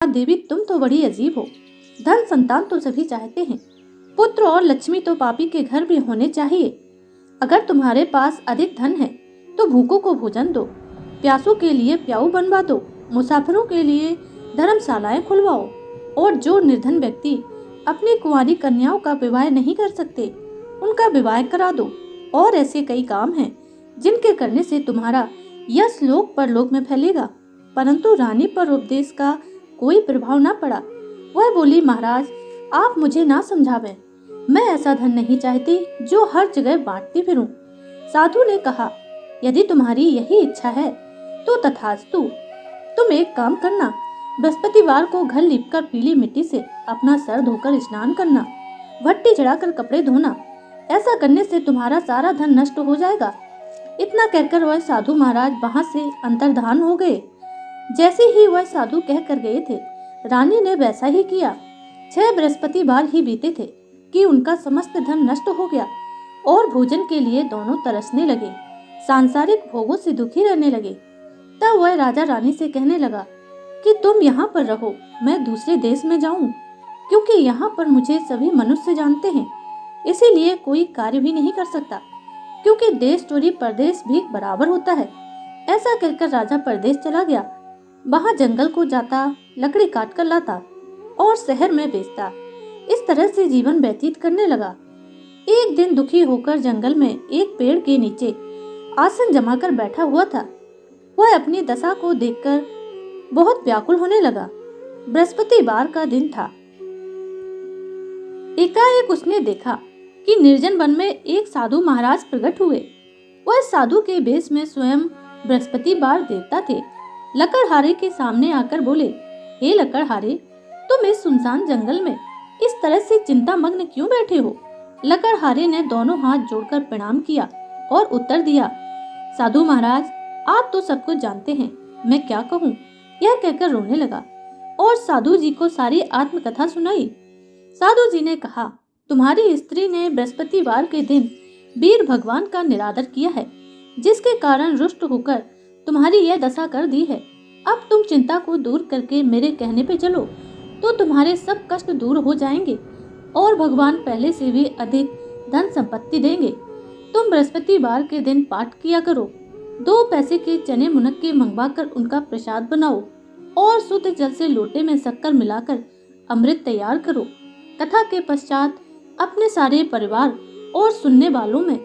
देवी, तुम तो बड़ी अजीब हो। धन संतान तो सभी चाहते हैं, पुत्र और लक्ष्मी तो पापी के घर भी होने चाहिए। अगर तुम्हारे पास अधिक धन है तो भूखों को भोजन दो, प्यासों के लिए प्याऊ बनवा दो, मुसाफिरों के लिए धर्मशालाएं खुलवाओ, और जो निर्धन व्यक्ति अपनी कुंवारी कन्याओं का विवाह नहीं कर सकते उनका विवाह करा दो। और ऐसे कई काम हैं जिनके करने से तुम्हारा यश लोक परलोक में फैलेगा। परंतु रानी पर उपदेश का कोई प्रभाव न पड़ा। वह बोली, महाराज, आप मुझे ना समझावें, मैं ऐसा धन नहीं चाहती जो हर जगह बांटती फिरूं। साधु ने कहा, यदि तुम्हारी यही इच्छा है तो तथास्तु। तुम एक काम करना, बृहस्पतिवार को घर लीपकर पीली मिट्टी से अपना सर धोकर स्नान करना, भट्टी चढ़ाकर कपड़े धोना। ऐसा करने से तुम्हारा सारा धन नष्ट हो जाएगा। इतना कहकर वह साधु महाराज वहां से अंतर्धान हो गए। जैसे ही वह साधु कह कर गए थे, रानी ने वैसा ही किया। 6 बृहस्पतिवार ही बीते थे कि उनका समस्त धन नष्ट हो गया और भोजन के लिए दोनों तरसने लगे, सांसारिक भोगों से दुखी रहने लगे। तब वह राजा रानी से कहने लगा कि तुम यहाँ पर रहो, मैं दूसरे देश में जाऊं, क्योंकि यहाँ पर मुझे सभी मनुष्य जानते हैं, इसीलिए कोई कार्य भी नहीं कर सकता, क्योंकि देश चोरी परदेश भी बराबर होता है। ऐसा कहकर राजा परदेश चला गया। वहां जंगल को जाता, लकड़ी काट कर लाता और शहर में बेचता। इस तरह से जीवन व्यतीत करने लगा। एक दिन दुखी होकर जंगल में एक पेड़ के नीचे आसन जमाकर बैठा हुआ था। वह अपनी दशा को देखकर बहुत व्याकुल होने लगा। बृहस्पतिवार का दिन था। एकाएक उसने देखा कि निर्जन वन में एक साधु महाराज प्रकट हुए। वह साधु के वेश में स्वयं बृहस्पतिवार देवता थे। लकड़हारे के सामने आकर बोले, हे लकड़हारे, तुम इस सुनसान जंगल में इस तरह से चिंता मग्न क्यों बैठे हो? लकड़हारे ने दोनों हाथ जोड़कर प्रणाम किया और उत्तर दिया, साधु महाराज, आप तो सब कुछ जानते हैं, मैं क्या कहूँ? यह कहकर रोने लगा और साधु जी को सारी आत्मकथा सुनाई। साधु जी ने कहा, तुम्हारी स्त्री ने बृहस्पतिवार के दिन वीर भगवान का निरादर किया है, जिसके कारण रुष्ट होकर तुम्हारी यह दशा कर दी है। अब तुम चिंता को दूर करके मेरे कहने पे चलो तो तुम्हारे सब कष्ट दूर हो जाएंगे और भगवान पहले से भी अधिक धन संपत्ति देंगे। तुम बृहस्पतिवार के दिन पाठ किया करो, 2 पैसे के चने मुनक्के मंगवा कर उनका प्रसाद बनाओ और शुद्ध जल से लोटे में शक्कर मिलाकर अमृत तैयार करो। कथा के पश्चात अपने सारे परिवार और सुनने वालों में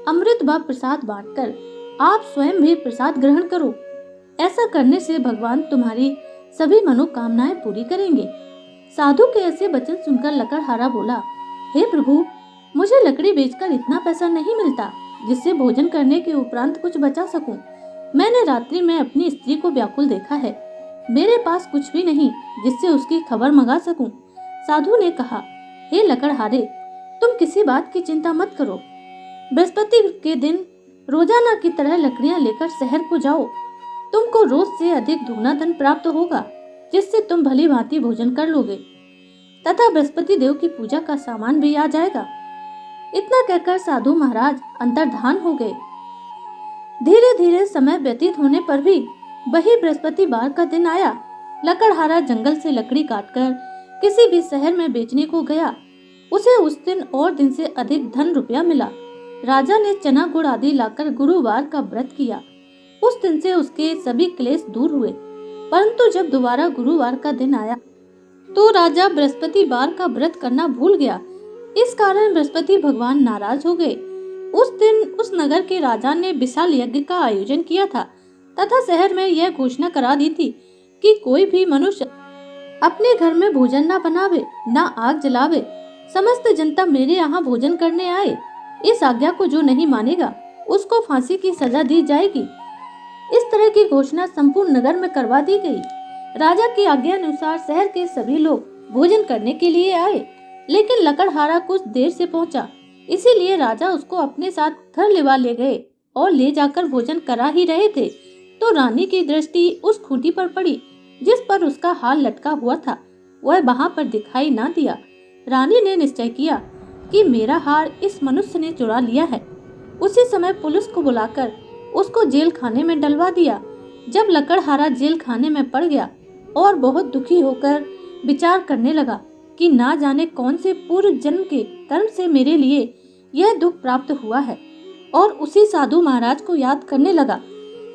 अमृत व प्रसाद बांटकर आप स्वयं भी प्रसाद ग्रहण करो। ऐसा करने से भगवान तुम्हारी सभी मनोकामनाएं पूरी करेंगे। साधु के ऐसे वचन सुनकर लकड़हारा बोला, हे प्रभु, मुझे लकड़ी बेचकर इतना पैसा नहीं मिलता जिससे भोजन करने के उपरांत कुछ बचा सकूं। मैंने रात्रि में अपनी स्त्री को व्याकुल देखा है, मेरे पास कुछ भी नहीं जिससे उसकी खबर मंगा सकूं। साधु ने कहा, हे लकड़हारे, तुम किसी बात की चिंता मत करो। बृहस्पति के दिन रोजाना की तरह लकड़ियां लेकर शहर को जाओ। तुमको रोज से अधिक दुगना धन प्राप्त होगा, जिससे तुम भली भांति भोजन कर लोगे तथा बृहस्पति देव की पूजा का सामान भी आ जाएगा। इतना कहकर साधु महाराज अंतर्धान हो गए। धीरे धीरे समय व्यतीत होने पर भी वही बृहस्पतिवार का दिन आया। लकड़हारा जंगल से लकड़ी काटकर किसी भी शहर में बेचने को गया। उसे उस दिन और दिन से अधिक धन रुपया मिला। राजा ने चना गुड़ आदि लाकर गुरुवार का व्रत किया। उस दिन से उसके सभी क्लेश दूर हुए। परंतु जब दोबारा गुरुवार का दिन आया तो राजा बृहस्पतिवार का व्रत करना भूल गया। इस कारण बृहस्पति भगवान नाराज हो गए। उस दिन उस नगर के राजा ने विशाल यज्ञ का आयोजन किया था तथा शहर में यह घोषणा करा दी थी कि कोई भी मनुष्य अपने घर में भोजन न बनावे, न आग जलावे। समस्त जनता मेरे यहाँ भोजन करने आए। इस आज्ञा को जो नहीं मानेगा उसको फांसी की सजा दी जाएगी। इस तरह की घोषणा संपूर्ण नगर में करवा दी गई। राजा की आज्ञा अनुसार शहर के सभी लोग भोजन करने के लिए आए, लेकिन लकड़हारा कुछ देर से पहुंचा, इसीलिए राजा उसको अपने साथ घर लिवा ले गए और ले जाकर भोजन करा ही रहे थे तो रानी की दृष्टि उस खूंटी पर पड़ी जिस पर उसका हार लटका हुआ था। वह वहां पर दिखाई ना दिया। रानी ने निश्चय किया कि मेरा हार इस मनुष्य ने चुरा लिया है। उसी समय पुलिस को बुलाकर उसको जेल खाने में डलवा दिया। जब लकड़हारा जेल खाने में पड़ गया और बहुत दुखी होकर विचार करने लगा कि ना जाने कौन से पूर्व जन्म के कर्म से मेरे लिए यह दुख प्राप्त हुआ है, और उसी साधु महाराज को याद करने लगा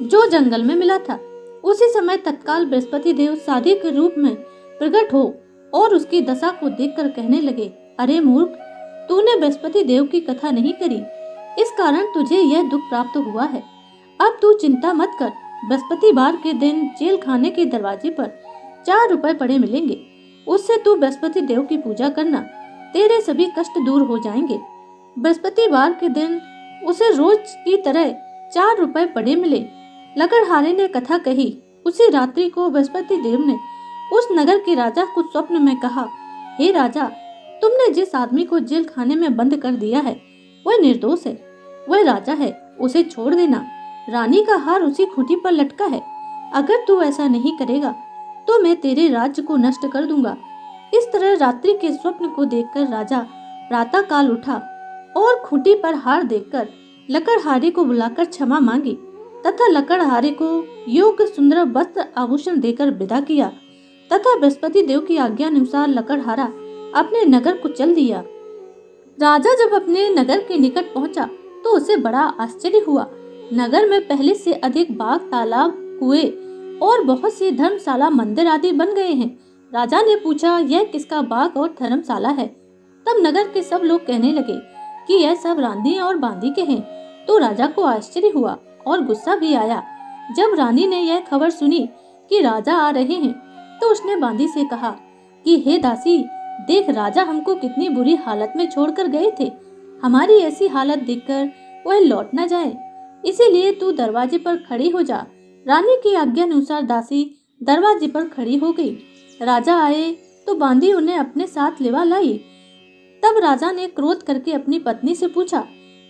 जो जंगल में मिला था। उसी समय तत्काल बृहस्पति देव साधु के रूप में प्रकट हो और उसकी दशा को देखकर कहने लगे, अरे मूर्ख, तूने बृहस्पति देव की कथा नहीं करी, इस कारण तुझे यह दुख प्राप्त हुआ है। अब तू चिंता मत कर, बृहस्पतिवार के दिन जेल खाने के दरवाजे पर 4 रुपए पड़े मिलेंगे, उससे तू बृहस्पति देव की पूजा करना, तेरे सभी कष्ट दूर हो जाएंगे। बृहस्पतिवार के दिन उसे रोज की तरह 4 रुपए पड़े मिले। लकड़हारे ने कथा कही। उसी रात्रि को बृहस्पति देव ने उस नगर के राजा को स्वप्न में कहा, हे राजा, तुमने जिस आदमी को जेल खाने में बंद कर दिया है वह निर्दोष है, वह राजा है, उसे छोड़ देना। रानी का हार उसी खूंटी पर लटका है, अगर तू ऐसा नहीं करेगा तो मैं तेरे राज्य को नष्ट कर दूंगा। इस तरह रात्रि के स्वप्न को देखकर राजा प्रातः काल उठा और खूंटी पर हार देखकर लकड़हारे को बुलाकर क्षमा मांगी तथा लकड़हारे को योग्य सुंदर वस्त्र आभूषण देकर विदा किया तथा बृहस्पति देव की आज्ञा अनुसार लकड़हारा अपने नगर को चल दिया। राजा जब अपने नगर के निकट पहुंचा तो उसे बड़ा आश्चर्य हुआ। नगर में पहले से अधिक बाग, तालाब, कुएं और बहुत सी धर्मशाला, मंदिर आदि बन गए हैं। राजा ने पूछा, यह किसका बाग और धर्मशाला है? तब नगर के सब लोग कहने लगे कि यह सब रानी और बांदी के हैं। तो राजा को आश्चर्य हुआ और गुस्सा भी आया। जब रानी ने यह खबर सुनी कि राजा आ रहे हैं तो उसने बांदी से कहा कि हे दासी, देख राजा हमको कितनी बुरी हालत में छोड़कर गए थे। हमारी ऐसी हालत देखकर वह लौट न जाए, इसीलिए तू दरवाजे पर खड़ी हो जा। रानी की आज्ञा अनुसार दासी दरवाजे पर खड़ी हो गई। राजा आए तो बांदी उन्हें अपने साथ लिवा लाई। तब राजा ने क्रोध करके अपनी पत्नी से पूछा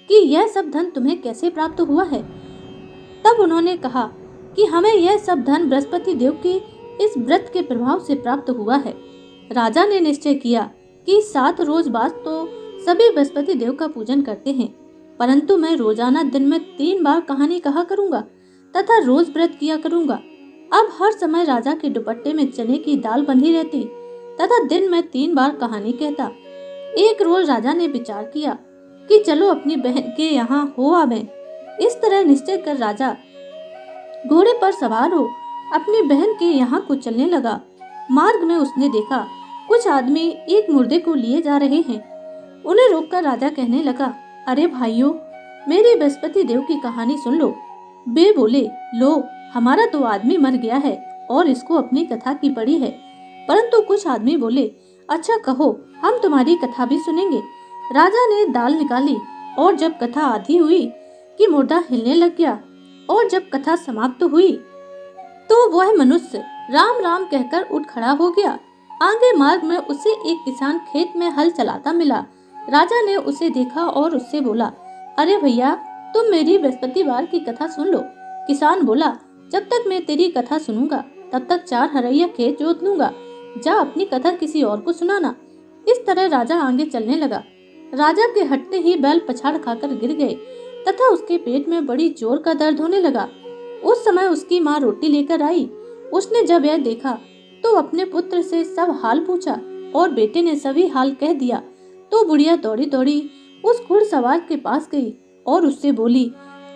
कि यह सब धन तुम्हें कैसे प्राप्त हुआ है? तब उन्होंने कहा कि हमें यह सब धन बृहस्पति देव के इस व्रत के प्रभाव से प्राप्त हुआ है। राजा ने निश्चय किया कि 7 रोज बाद तो सभी बृहस्पति देव का पूजन करते हैं, परंतु मैं रोजाना दिन में 3 बार कहानी कहा करूंगा तथा रोज व्रत किया करूंगा। अब हर समय राजा के दुपट्टे में चने की दाल बंधी रहती तथा दिन में 3 बार कहानी कहता। एक रोज राजा ने विचार किया कि चलो अपनी बहन के यहाँ हो आवे। इस तरह निश्चय कर राजा घोड़े पर सवार हो अपनी बहन के यहाँ को चलने लगा। मार्ग में उसने देखा कुछ आदमी एक मुर्दे को लिए जा रहे हैं। उन्हें रोककर राजा कहने लगा, अरे भाइयों, मेरी बृहस्पति देव की कहानी सुन लो। वे बोले, लो, हमारा तो आदमी मर गया है और इसको अपनी कथा की पड़ी है। परंतु कुछ आदमी बोले, अच्छा कहो, हम तुम्हारी कथा भी सुनेंगे। राजा ने दाल निकाली और जब कथा आधी हुई कि मुर्दा हिलने लग गया, और जब कथा समाप्त हुई तो वह मनुष्य राम राम कहकर उठ खड़ा हो गया। आगे मार्ग में उसे एक किसान खेत में हल चलाता मिला। राजा ने उसे देखा और उससे बोला, अरे भैया, तुम मेरी बृहस्पतिवार की कथा सुन लो। किसान बोला, जब तक मैं तेरी कथा सुनूंगा तब तक 4 हरैया खेत जोत लूंगा। जा अपनी कथा किसी और को सुनाना। इस तरह राजा आगे चलने लगा। राजा के हटते ही बैल पछाड़ खाकर गिर गए तथा उसके पेट में बड़ी जोर का दर्द होने लगा। उस समय उसकी माँ रोटी लेकर आई। उसने जब यह देखा तो अपने पुत्र से सब हाल पूछा और बेटे ने सभी हाल कह दिया। तो बुढ़िया दौड़ी दौड़ी उस घुड़सवार के पास गई और उससे बोली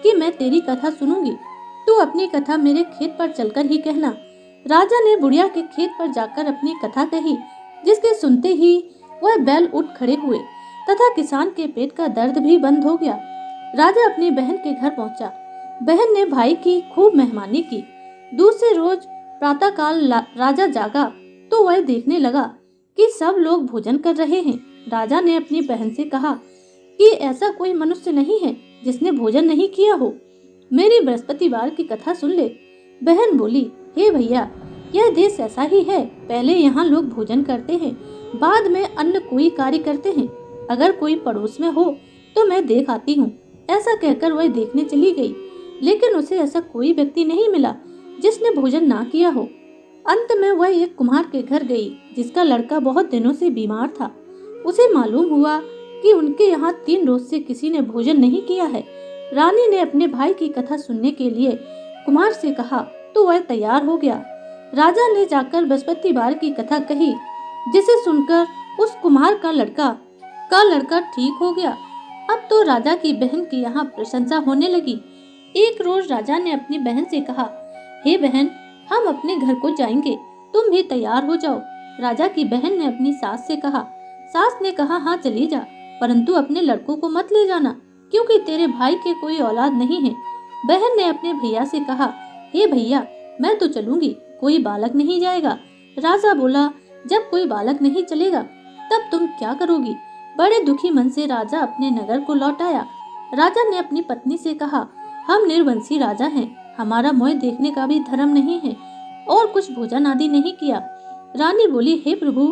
कि मैं तेरी कथा सुनूंगी, तू अपनी कथा मेरे खेत पर चलकर ही कहना। राजा ने बुढ़िया के खेत पर जाकर अपनी कथा कही, जिसके सुनते ही वह बैल उठ खड़े हुए तथा किसान के पेट का दर्द भी बंद हो गया। राजा अपनी बहन के घर पहुंचा। बहन ने भाई की खूब मेहमानी की। दूसरे रोज प्रातः काल राजा जागा तो वह देखने लगा कि सब लोग भोजन कर रहे हैं। राजा ने अपनी बहन से कहा कि ऐसा कोई मनुष्य नहीं है जिसने भोजन नहीं किया हो, मेरी बृहस्पतिवार की कथा सुन ले। बहन बोली, हे भैया, यह देश ऐसा ही है, पहले यहाँ लोग भोजन करते हैं, बाद में अन्य कोई कार्य करते हैं। अगर कोई पड़ोस में हो तो मैं देख आती हूँ। ऐसा कहकर वह देखने चली गई, लेकिन उसे ऐसा कोई व्यक्ति नहीं मिला जिसने भोजन ना किया हो। अंत में वह एक कुम्हार के घर गई जिसका लड़का बहुत दिनों से बीमार था। उसे मालूम हुआ कि उनके यहाँ 3 रोज से किसी ने भोजन नहीं किया है। रानी ने अपने भाई की कथा सुनने के लिए कुम्हार से कहा तो वह तैयार हो गया। राजा ने जाकर बृहस्पति बार की कथा कही, जिसे सुनकर उस कुम्हार का लड़का ठीक हो गया। अब तो राजा की बहन की यहाँ प्रशंसा होने लगी। एक रोज राजा ने अपनी बहन से कहा, हे बहन, हम अपने घर को जाएंगे, तुम भी तैयार हो जाओ। राजा की बहन ने अपनी सास से कहा। सास ने कहा, हाँ चली जा, परंतु अपने लड़कों को मत ले जाना, क्योंकि तेरे भाई के कोई औलाद नहीं है। बहन ने अपने भैया से कहा, हे भैया, मैं तो चलूंगी, कोई बालक नहीं जाएगा। राजा बोला, जब कोई बालक नहीं चलेगा तब तुम क्या करोगी? बड़े दुखी मन से राजा अपने नगर को लौट आया। राजा ने अपनी पत्नी से कहा, हम निर्वंशी राजा हैं, हमारा मोह देखने का भी धर्म नहीं है और कुछ भोजन आदि नहीं किया। रानी बोली, हे प्रभु,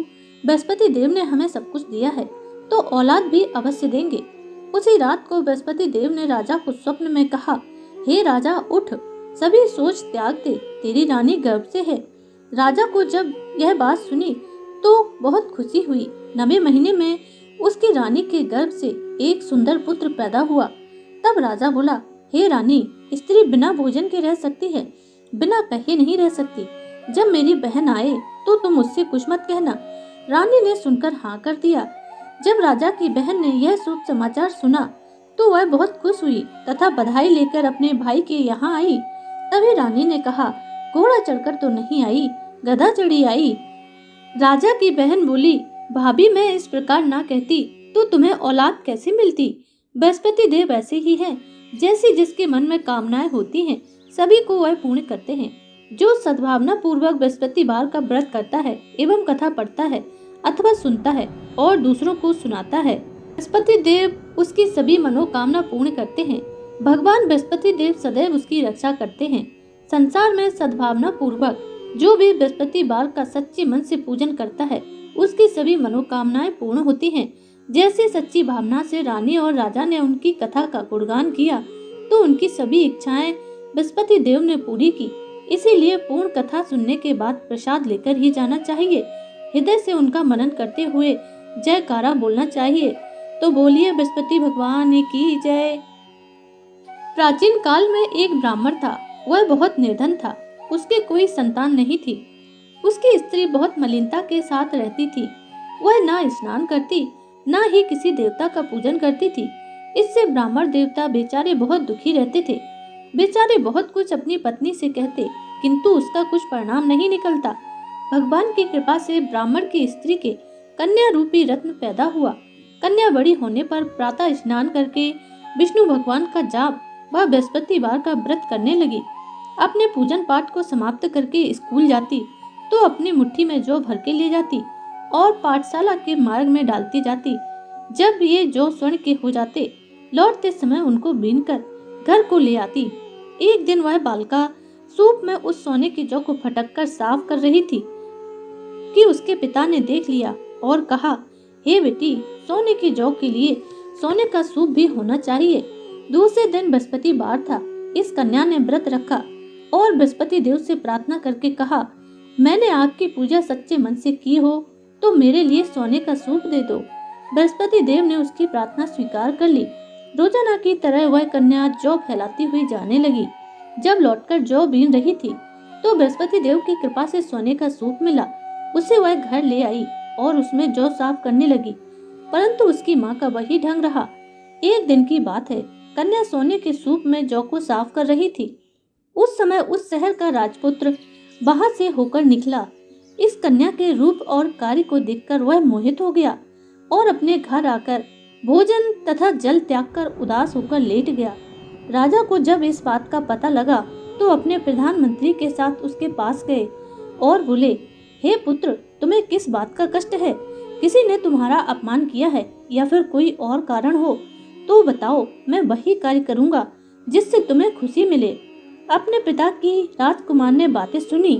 बृहस्पति देव ने हमें सब कुछ दिया है, तो औलाद भी अवश्य देंगे। उसी रात को बृहस्पति देव ने राजा को स्वप्न में कहा, हे राजा, उठ, सभी सोच त्याग दे, तेरी रानी गर्भ से है। राजा को जब यह बात सुनी तो बहुत खुशी हुई। 9वें महीने में उसकी रानी के गर्भ से एक सुंदर पुत्र पैदा हुआ। तब राजा बोला, हे रानी, स्त्री बिना भोजन के रह सकती है, बिना कहे नहीं रह सकती। जब मेरी बहन आए तो तुम उससे कुछ मत कहना। रानी ने सुनकर हाँ कर दिया। जब राजा की बहन ने यह शुभ समाचार सुना तो वह बहुत खुश हुई तथा बधाई लेकर अपने भाई के यहाँ आई। तभी रानी ने कहा, घोड़ा चढ़कर तो नहीं आई, गधा चढ़ी आई। राजा की बहन बोली, भाभी, मैं इस प्रकार ना कहती तो तुम्हें औलाद कैसे मिलती? बृहस्पति देव ऐसे ही हैं, जैसी जिसके मन में कामनाएं होती हैं, सभी को वह पूर्ण करते हैं। जो सद्भावना पूर्वक बृहस्पति बार का व्रत करता है एवं कथा पढ़ता है अथवा सुनता है और दूसरों को सुनाता है, बृहस्पति देव उसकी सभी मनोकामना पूर्ण करते हैं। भगवान बृहस्पति देव सदैव उसकी रक्षा करते हैं। संसार में सद्भावना पूर्वक जो भी बृहस्पति बार का सच्चे मन से पूजन करता है, उसकी सभी मनोकामनाएं पूर्ण होती हैं। जैसे सच्ची भावना से रानी और राजा ने उनकी कथा का गुणगान किया तो उनकी सभी इच्छाएं बृहस्पति देव ने पूरी की। इसीलिए पूर्ण कथा सुनने के बाद प्रसाद लेकर ही जाना चाहिए। हृदय से उनका मनन करते हुए जयकारा बोलना चाहिए। तो बोलिए बृहस्पति भगवान की जय। प्राचीन काल में एक ब्राह्मण था। वह बहुत निर्धन था, उसके कोई संतान नहीं थी। उसकी स्त्री बहुत मलिनता के साथ रहती थी। वह ना स्नान करती, ना ही किसी देवता का पूजन करती थी। इससे ब्राह्मण देवता बेचारे बहुत दुखी रहते थे। बेचारे बहुत कुछ अपनी पत्नी से कहते, किंतु उसका कुछ परिणाम नहीं निकलता। भगवान की कृपा से ब्राह्मण की स्त्री के कन्या रूपी रत्न पैदा हुआ। कन्या बड़ी होने पर प्रातः स्नान करके विष्णु भगवान का जाप व बृहस्पतिवार का व्रत करने लगी। अपने पूजन पाठ को समाप्त करके स्कूल जाती तो अपनी मुट्ठी में जौ भर के ले जाती और पाठशाला के मार्ग में डालती जाती। जब ये जौ स्वर्ण के हो जाते, लौटते समय उनको बीनकर घर को ले आती। एक दिन वह बालिका सूप में उस सोने की जौ को फटक कर साफ कर रही थी कि उसके पिता ने देख लिया और कहा, हे बेटी, सोने की जौ के लिए सोने का सूप भी होना चाहिए। दूसरे दिन बृहस्पति बार था। इस कन्या ने व्रत रखा और बृहस्पति देव से प्रार्थना करके कहा, मैंने आपकी पूजा सच्चे मन से की हो तो मेरे लिए सोने का सूप दे दो। बृहस्पति देव ने उसकी प्रार्थना स्वीकार कर ली। रोजाना की तरह वह कन्या जौ फैलाती हुई जाने लगी। जब लौटकर जौ बीन रही थी तो बृहस्पति देव की कृपा से सोने का सूप मिला। उसे वह घर ले आई और उसमें जौ साफ करने लगी, परंतु उसकी माँ का वही ढंग रहा। एक दिन की बात है, कन्या सोने के सूप में जौ को साफ कर रही थी। उस समय उस शहर का राजपुत्र वहां से होकर निकला। इस कन्या के रूप और कार्य को देखकर वह मोहित हो गया और अपने घर आकर भोजन तथा जल त्याग कर उदास होकर लेट गया। राजा को जब इस बात का पता लगा तो अपने प्रधानमंत्री के साथ उसके पास गए और बोले, हे पुत्र, तुम्हें किस बात का कष्ट है? किसी ने तुम्हारा अपमान किया है या फिर कोई और कारण हो तो बताओ, मैं वही कार्य करूंगा जिससे तुम्हें खुशी मिले। अपने पिता की राजकुमार ने बातें सुनी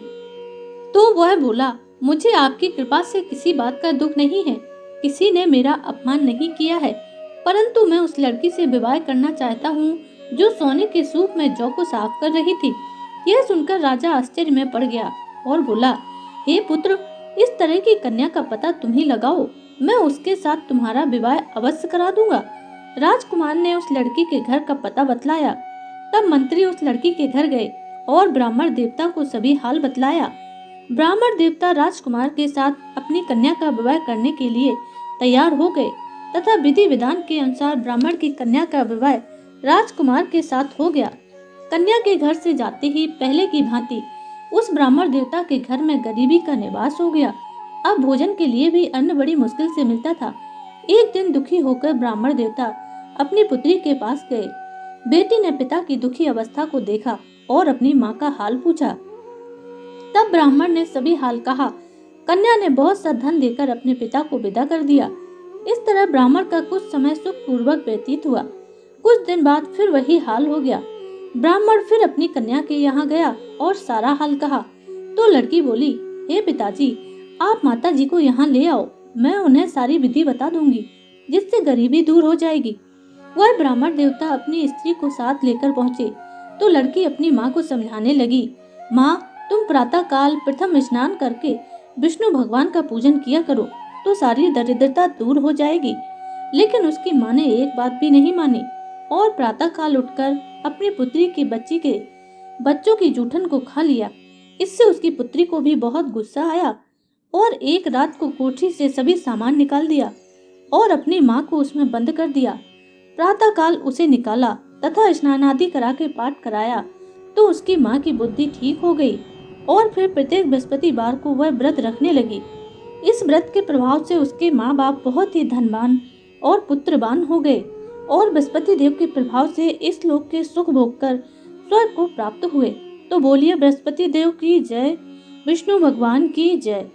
तो वह बोला, मुझे आपकी कृपा से किसी बात का दुख नहीं है। किसी ने मेरा अपमान नहीं किया है, परंतु मैं उस लड़की से विवाह करना चाहता हूँ जो सोने के सूप में जौ को साफ कर रही थी। यह सुनकर राजा आश्चर्य में पड़ गया और बोला, हे पुत्र, इस तरह की कन्या का पता तुम ही लगाओ, मैं उसके साथ तुम्हारा विवाह अवश्य करा दूंगा। राजकुमार ने उस लड़की के घर का पता बतलाया। तब मंत्री उस लड़की के घर गए और ब्राह्मण देवता को सभी हाल बतलाया। ब्राह्मण देवता राजकुमार के साथ अपनी कन्या का विवाह करने के लिए तैयार हो गए तथा विधि विधान के अनुसार ब्राह्मण की कन्या का विवाह राजकुमार के साथ हो गया। कन्या के घर से जाते ही पहले की भांति उस ब्राह्मण देवता के घर में गरीबी का निवास हो गया। अब भोजन के लिए भी अन्न बड़ी मुश्किल से मिलता था। एक दिन दुखी होकर ब्राह्मण देवता अपनी पुत्री के पास गए। बेटी ने पिता की दुखी अवस्था को देखा और अपनी माँ का हाल पूछा। तब ब्राह्मण ने सभी हाल कहा। कन्या ने बहुत सा धन देकर अपने पिता को विदा कर दिया। इस तरह ब्राह्मण का कुछ समय सुख पूर्वक व्यतीत हुआ। कुछ दिन बाद फिर वही हाल हो गया। ब्राह्मण फिर अपनी कन्या के यहाँ गया और सारा हाल कहा तो लड़की बोली, हे पिताजी, आप माता जी को यहाँ ले आओ, मैं उन्हें सारी विधि बता दूंगी जिससे गरीबी दूर हो जाएगी। वह ब्राह्मण देवता अपनी स्त्री को साथ लेकर पहुँचे तो लड़की अपनी माँ को समझाने लगी, माँ, तुम प्रातः काल प्रथम स्नान करके विष्णु भगवान का पूजन किया करो तो सारी दरिद्रता दूर हो जाएगी। लेकिन उसकी माँ ने एक बात भी नहीं मानी और प्रातः काल उठकर अपनी पुत्री की बच्चों की जूठन को खा लिया। इससे उसकी पुत्री को भी बहुत गुस्सा आया और एक रात को कोठरी से सभी सामान निकाल दिया और अपनी माँ को उसमें बंद कर दिया। प्रातः काल उसे निकाला तथा स्नान आदि करा के पाठ कराया तो उसकी माँ की बुद्धि ठीक हो गई और फिर प्रत्येक बृहस्पतिवार को वह व्रत रखने लगी। इस व्रत के प्रभाव से उसके माँ बाप बहुत ही धनवान और पुत्रवान हो गए और बृहस्पति देव के प्रभाव से इस लोक के सुख भोगकर स्वर्ग को प्राप्त हुए। तो बोलिए बृहस्पति देव की जय, विष्णु भगवान की जय।